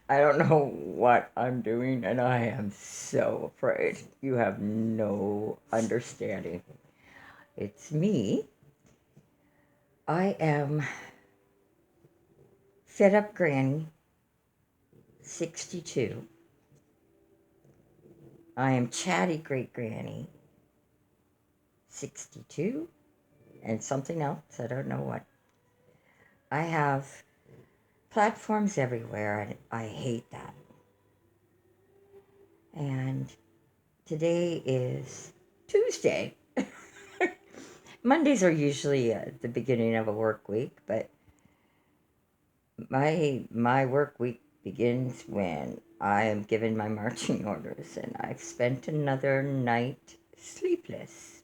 I don't know what I'm doing, and I am so afraid. You have no understanding. It's me. I am Fed Up Granny, 62. I am Chatty Great Granny, 62, and something else. I don't know what. I have platforms everywhere, and I hate that. And today is Tuesday. Mondays are usually the beginning of a work week, but my work week begins when I am given my marching orders, and I've spent another night sleepless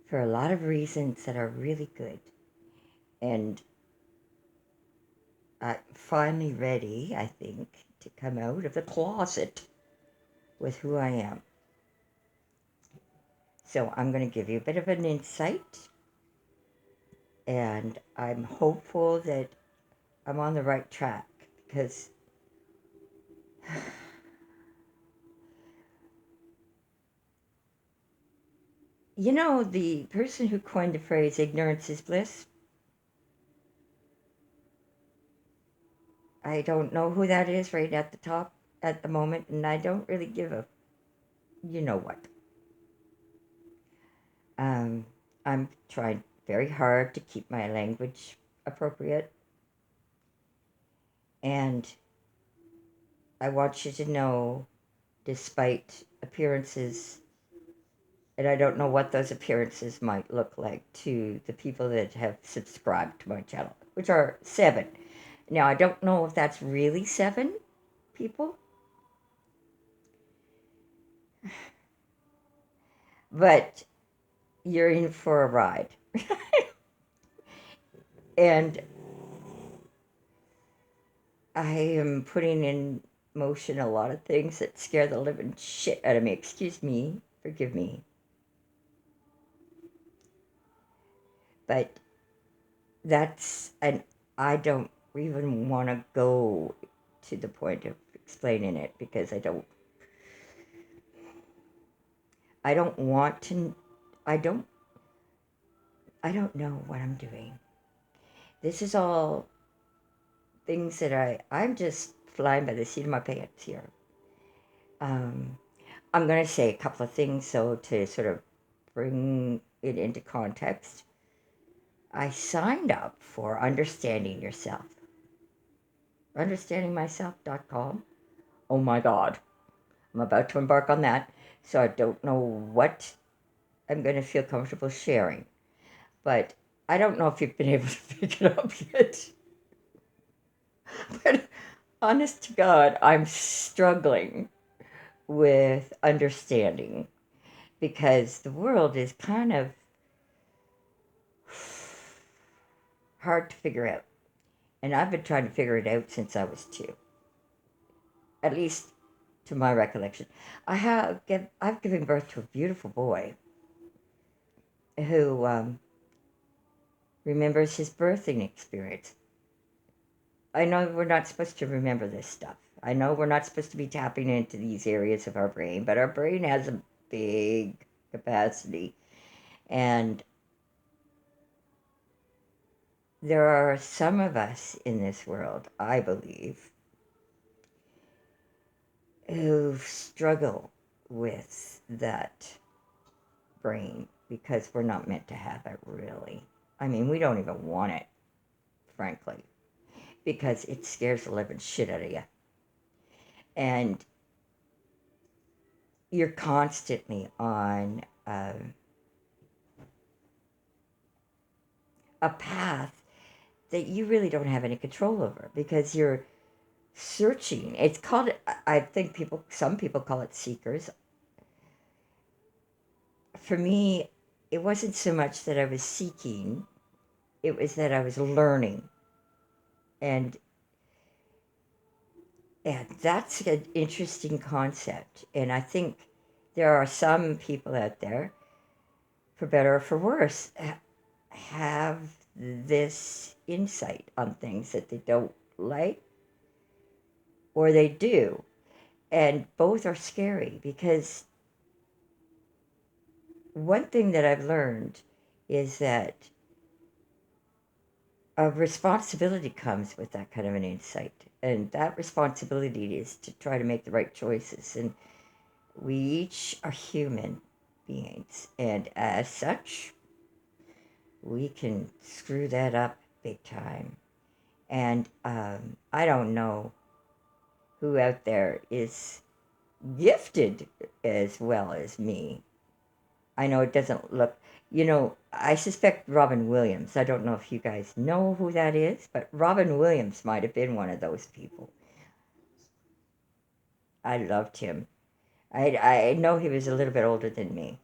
for a lot of reasons that are really good. And I'm finally ready, I think, to come out of the closet with who I am. So I'm going to give you a bit of an insight, and I'm hopeful that I'm on the right track because you know the person who coined the phrase ignorance is bliss. I don't know who that is right at the top at the moment, and I don't really give a you know what. Um, I'm trying very hard to keep my language appropriate, and I want you to know, despite appearances, and I don't know what those appearances might look like to the people that have subscribed to my channel, which are 7. Now, I don't know if that's really 7 people, but you're in for a ride. And I am putting in motion a lot of things that scare the living shit out of me. Excuse me, forgive me. But and I don't even want to go to the point of explaining it because I don't want to, I don't, I don't know what I'm doing. This is all things that I'm just flying by the seat of my pants here. Um, I'm going to say a couple of things so to sort of bring it into context. I signed up for Understanding Yourself. UnderstandingMyself.com. Oh my God. I'm about to embark on that, so I don't know what I'm going to feel comfortable sharing. But I don't know if you've been able to pick it up yet. But honest to God, I'm struggling with understanding because the world is kind of hard to figure out. And I've been trying to figure it out since I was 2, at least to my recollection. I've given birth to a beautiful boy who remembers his birthing experience. I know we're not supposed to remember this stuff. I know we're not supposed to be tapping into these areas of our brain, but our brain has a big capacity. And there are some of us in this world, I believe, who struggle with that brain because we're not meant to have it, really. I mean, we don't even want it, frankly, because it scares the living shit out of you. And you're constantly on a path that you really don't have any control over because you're searching. It's called, I think some people call it seekers. For me, it wasn't so much that I was seeking, it was that I was learning. And that's an interesting concept. And I think there are some people out there, for better or for worse, have this insight on things that they don't like, or they do. And both are scary because one thing that I've learned is that a responsibility comes with that kind of an insight. And that responsibility is to try to make the right choices. And we each are human beings. And as such, we can screw that up big time. And I don't know who out there is gifted as well as me. I know it doesn't look, I suspect Robin Williams. I don't know if you guys know who that is, but Robin Williams might have been one of those people. I loved him. I know he was a little bit older than me,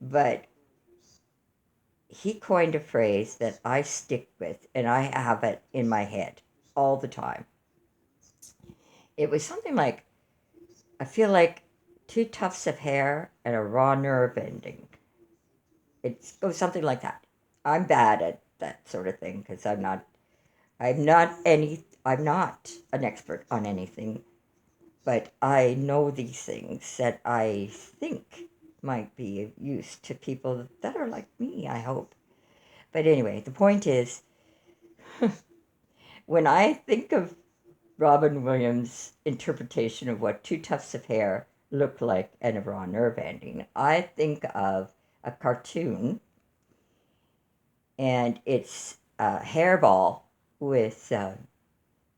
but he coined a phrase that I stick with, and I have it in my head all the time. It was something like, I feel like two tufts of hair and a raw nerve ending. It goes something like that. I'm bad at that sort of thing because I'm not an expert on anything, but I know these things that I think might be of use to people that are like me, I hope. But anyway, the point is, when I think of Robin Williams' interpretation of what two tufts of hair look like and a raw nerve ending, I think of a cartoon, and it's a hairball with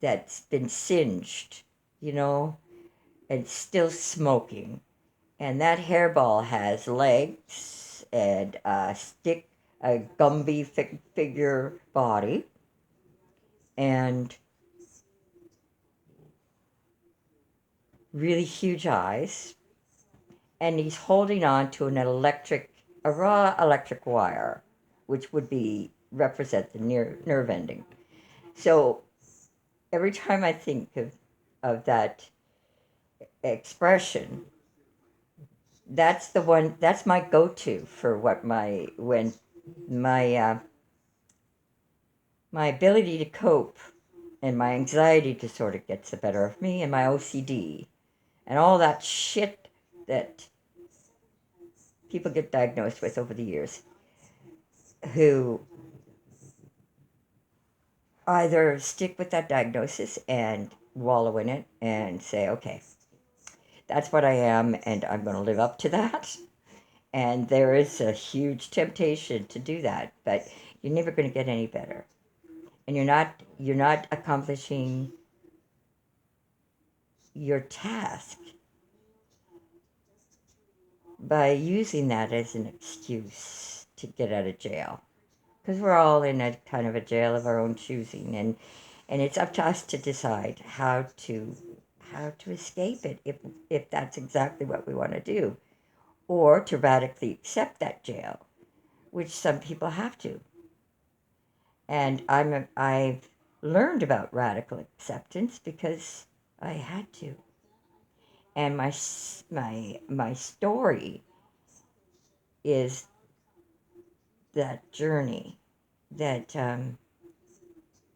that's been singed, you know, and still smoking. And that hairball has legs and a Gumby figure body, and really huge eyes. And he's holding on to a raw electric wire, which would be represent the nerve ending. So every time I think of that expression, that's my go-to for what my my ability to cope and my anxiety disorder gets the better of me, and my OCD and all that shit that people get diagnosed with over the years, who either stick with that diagnosis and wallow in it and say, okay, that's what I am and I'm going to live up to that. And there is a huge temptation to do that, but you're never going to get any better. And you're not accomplishing your task by using that as an excuse to get out of jail. Because we're all in a kind of a jail of our own choosing, and it's up to us to decide how to escape it if that's exactly what we want to do, or to radically accept that jail, which some people have to. And I've learned about radical acceptance because I had to. And my story is that journey that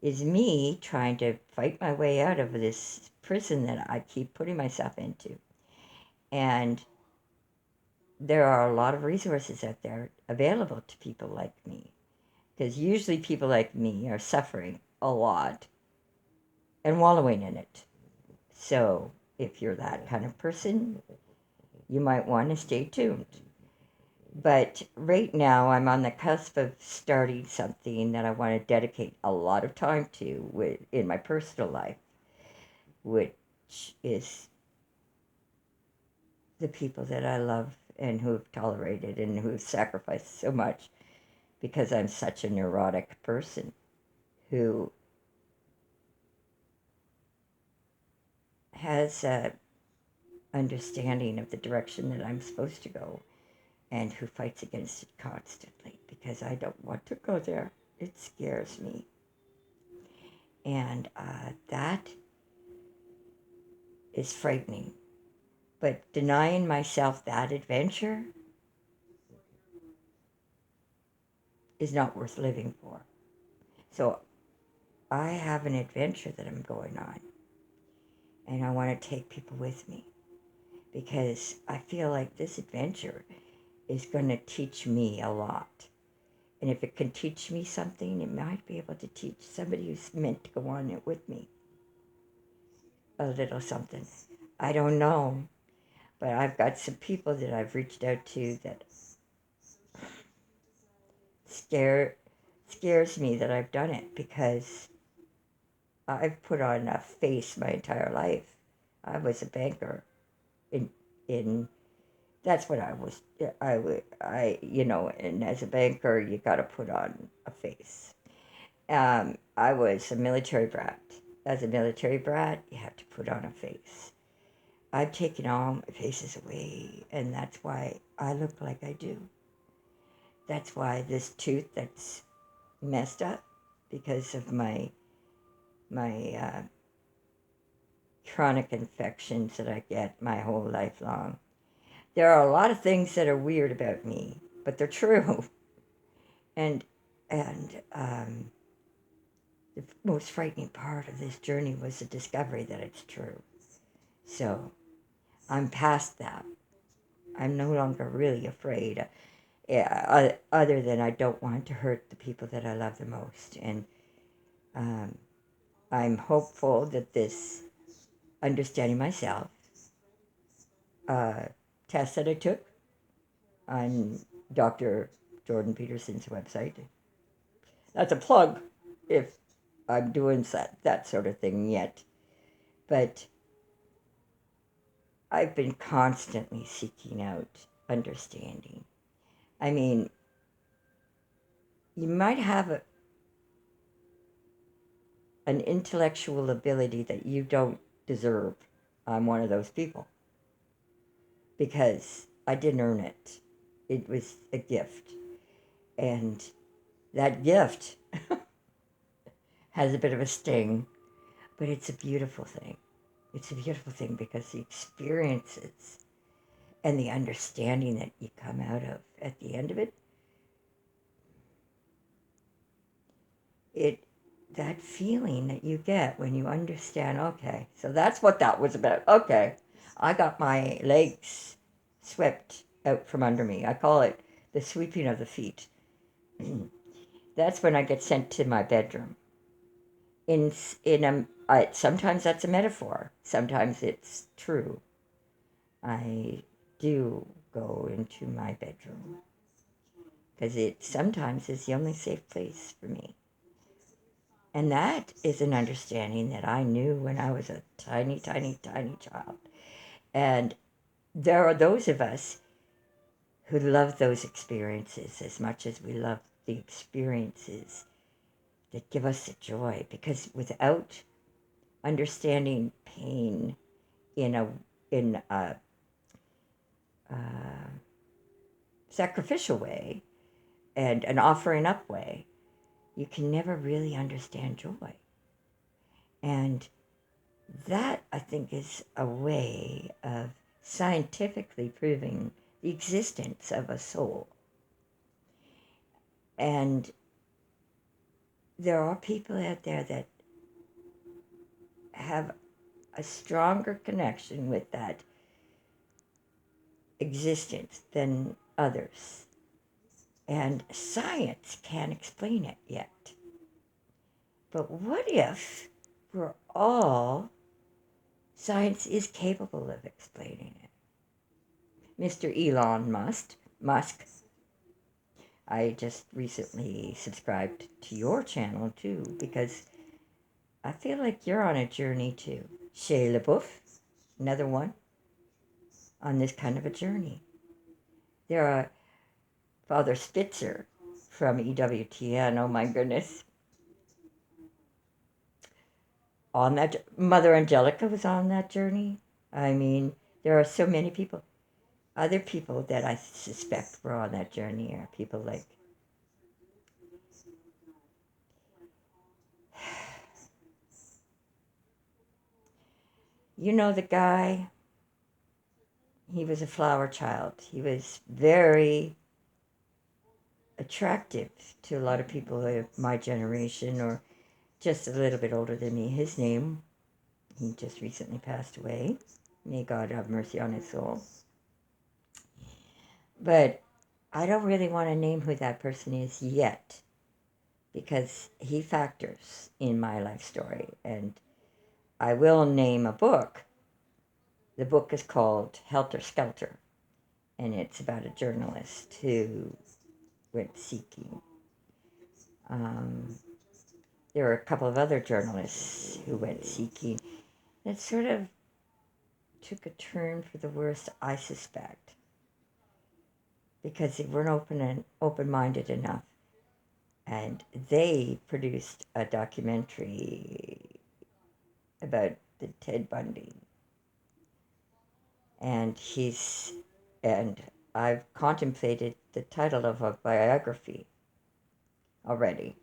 is me trying to fight my way out of this prison that I keep putting myself into. And there are a lot of resources out there available to people like me, because usually people like me are suffering a lot and wallowing in it. So if you're that kind of person, you might want to stay tuned. But right now, I'm on the cusp of starting something that I want to dedicate a lot of time to in my personal life, which is the people that I love and who have tolerated and who have sacrificed so much, because I'm such a neurotic person who has a understanding of the direction that I'm supposed to go, and who fights against it constantly because I don't want to go there. It scares me. And that is frightening. But denying myself that adventure is not worth living for. So I have an adventure that I'm going on, and I want to take people with me because I feel like this adventure is going to teach me a lot. And if it can teach me something, it might be able to teach somebody who's meant to go on it with me a little something. I don't know, but I've got some people that I've reached out to that scares me that I've done it because I've put on a face my entire life. I was a banker in in that's what I was. And as a banker, you got to put on a face. I was a military brat. As a military brat, you have to put on a face. I've taken all my faces away, and that's why I look like I do. That's why this tooth that's messed up because of my chronic infections that I get my whole life long. There are a lot of things that are weird about me, but they're true. And and the most frightening part of this journey was the discovery that it's true. So I'm past that. I'm no longer really afraid. Other than I don't want to hurt the people that I love the most, and um, I'm hopeful that this understanding myself uh, test that I took on Dr. Jordan Peterson's website. That's a plug if I'm doing that sort of thing yet. But I've been constantly seeking out understanding. I mean, you might have an intellectual ability that you don't deserve. I'm one of those people because I didn't earn it. It was a gift. And that gift has a bit of a sting, but it's a beautiful thing. It's a beautiful thing because the experiences and the understanding that you come out of at the end of it that feeling that you get when you understand, okay, so that's what that was about. Okay, I got my legs swept out from under me. I call it the sweeping of the feet. That's when I get sent to my bedroom. Sometimes that's a metaphor. Sometimes it's true. I do go into my bedroom because it sometimes is the only safe place for me. And that is an understanding that I knew when I was a tiny, tiny, tiny child. And there are those of us who love those experiences as much as we love the experiences that give us the joy. Because without understanding pain in a uh, sacrificial way and an offering up way, you can never really understand joy. And that, I think, is a way of scientifically proving the existence of a soul. And there are people out there that have a stronger connection with that existence than others. And science can't explain it yet. But what if we're all, science is capable of explaining it? Mr. Elon Musk, I just recently subscribed to your channel too because I feel like you're on a journey too. Shia LaBeouf, another one on this kind of a journey. There are Father Spitzer from EWTN, oh my goodness. On that, Mother Angelica was on that journey. I mean, there are so many people. Other people that I suspect were on that journey are people like you know the guy, he was a flower child. He was very attractive to a lot of people of my generation or just a little bit older than me. His name, he just recently passed away. May God have mercy on his soul. But I don't really want to name who that person is yet, because he factors in my life story. And I will name a book. The book is called Helter Skelter, and it's about a journalist who went seeking. There were a couple of other journalists who went seeking. It sort of took a turn for the worse, I suspect, because they weren't open-minded enough. And they produced a documentary about the Ted Bundy. And I've contemplated the title of a biography already,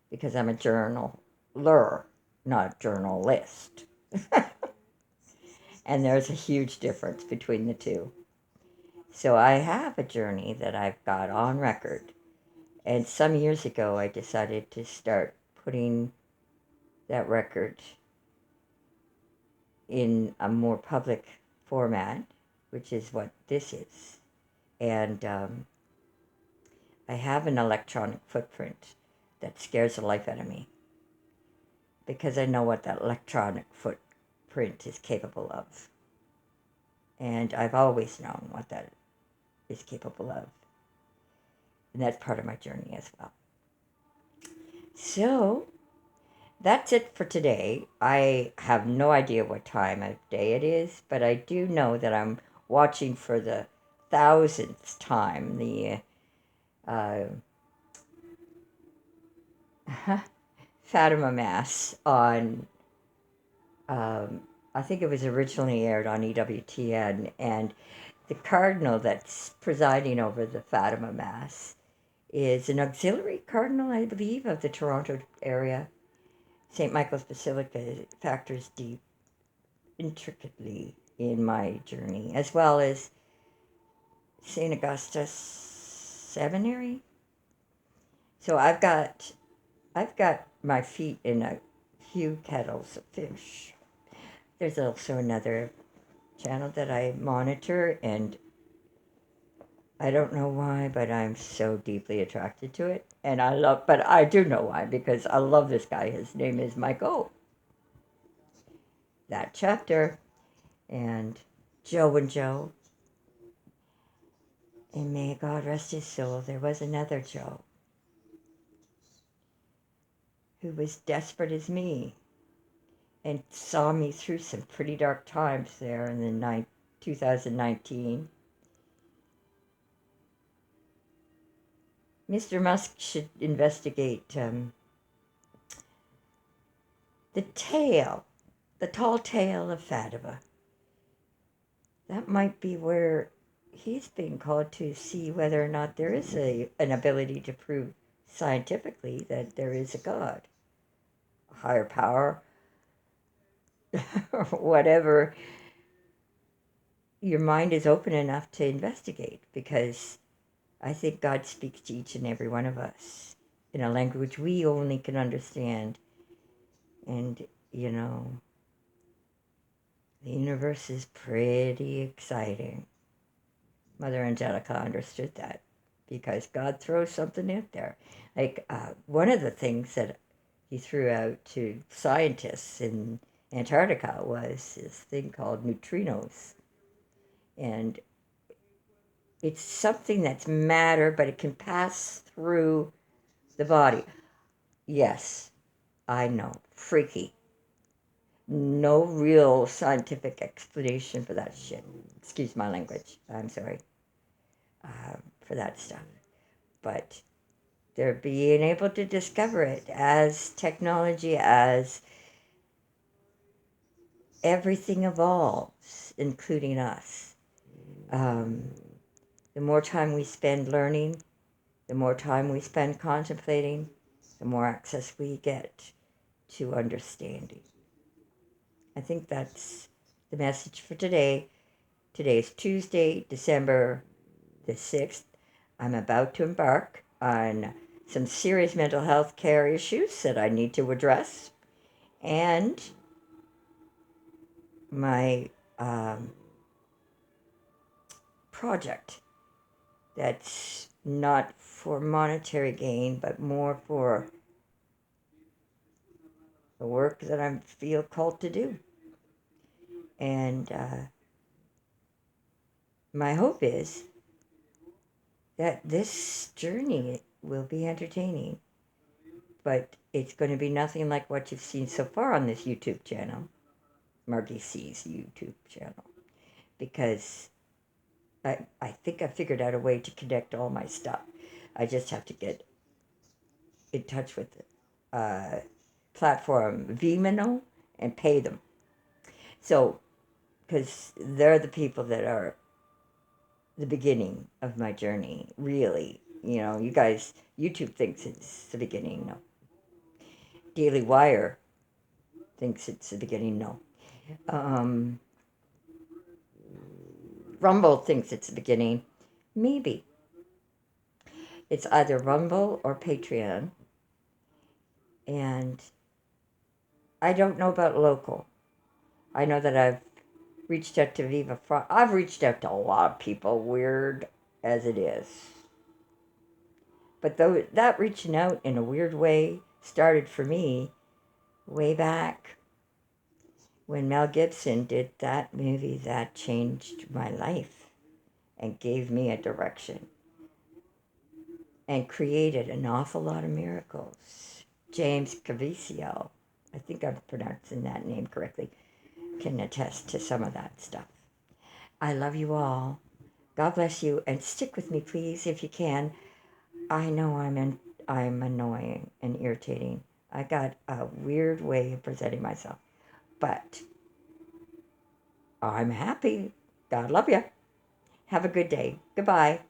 because I'm a journaler, not a journalist. And there's a huge difference between the two. So I have a journey that I've got on record. And some years ago, I decided to start putting that record in a more public format, which is what this is. And I have an electronic footprint that scares the life out of me, because I know what that electronic footprint is capable of. And I've always known what that is capable of. And that's part of my journey as well. So that's it for today. I have no idea what time of day it is, but I do know that I'm watching for the 1000th time the Fatima Mass on, I think it was originally aired on EWTN, and the cardinal that's presiding over the Fatima Mass is an auxiliary cardinal, I believe, of the Toronto area. St. Michael's Basilica factors deep, intricately in my journey, as well as St. Augustus Seminary. So I've got my feet in a few kettles of fish. There's also another channel that I monitor, and I don't know why, but I'm so deeply attracted to it. And but I do know why, because I love this guy. His name is Michael. That chapter. And Joe and Joe. And may God rest his soul. There was another Joe who was desperate as me and saw me through some pretty dark times there in the 2019. Mr. Musk should investigate the tall tale of Fatima. That might be where he's being called to see whether or not there is an ability to prove scientifically that there is a God, a higher power, or whatever your mind is open enough to investigate, because I think God speaks to each and every one of us in a language we only can understand. And, the universe is pretty exciting. Mother Angelica understood that, because God throws something out there. Like one of the things that he threw out to scientists in Antarctica was this thing called neutrinos. And it's something that's matter, but it can pass through the body. Yes, I know. Freaky. No real scientific explanation for that shit. Excuse my language. I'm sorry for that stuff. But they're being able to discover it as technology, as everything evolves, including us. The more time we spend learning, the more time we spend contemplating, the more access we get to understanding. I think that's the message for today. Today is Tuesday, December the 6th. I'm about to embark on some serious mental health care issues that I need to address, and my project that's not for monetary gain, but more for the work that I feel called to do. And my hope is that this journey will be entertaining, but it's going to be nothing like what you've seen so far on this YouTube channel, Margie C's YouTube channel, because I think I figured out a way to connect all my stuff. I just have to get in touch with the platform Vimeo and pay them. So, because they're the people that are the beginning of my journey, really. You know, you guys, YouTube thinks it's the beginning. No. Daily Wire thinks it's the beginning. No. Rumble thinks it's the beginning. Maybe. It's either Rumble or Patreon. And I don't know about local. I know that I've reached out to Viva Frog. I've reached out to a lot of people, weird as it is. But though that reaching out in a weird way started for me way back when Mel Gibson did that movie that changed my life and gave me a direction and created an awful lot of miracles. James Caviezel, I think I'm pronouncing that name correctly, can attest to some of that stuff. I love you all. God bless you, and stick with me, please, if you can. I know I'm annoying and irritating. I got a weird way of presenting myself, but I'm happy. God love you. Have a good day. Goodbye.